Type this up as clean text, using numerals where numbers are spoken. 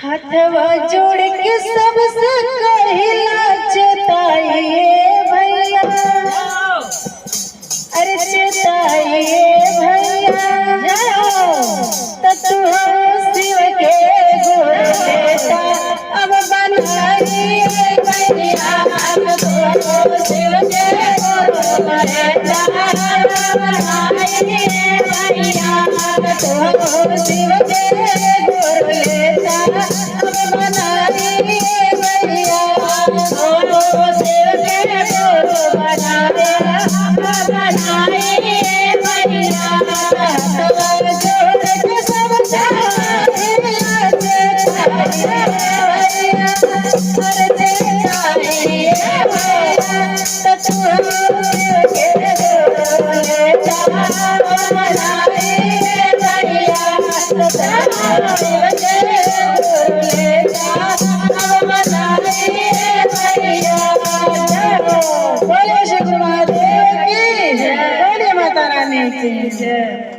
हाथवा जोड़ के सबसे कहिला चेताइए भैया, अरे चेताइए भैया, तू शिव के गुण लेता अब बनाइए भैया, तो शिव के गुण लेता बनाइए भैया, तो शिव के गुण लेता अब बनाइए भैया, तो शिव के गुण बनाइए भैया, तब जोड़ के सब चाहिए भैया, अरे चाहिए भैया, तू के गुण लेता बनाइए भैया, शिव के गुण लेता अब बनाइए भैया। बोले श्री गुरु महादेव की जय, बोले माता रानी की जय।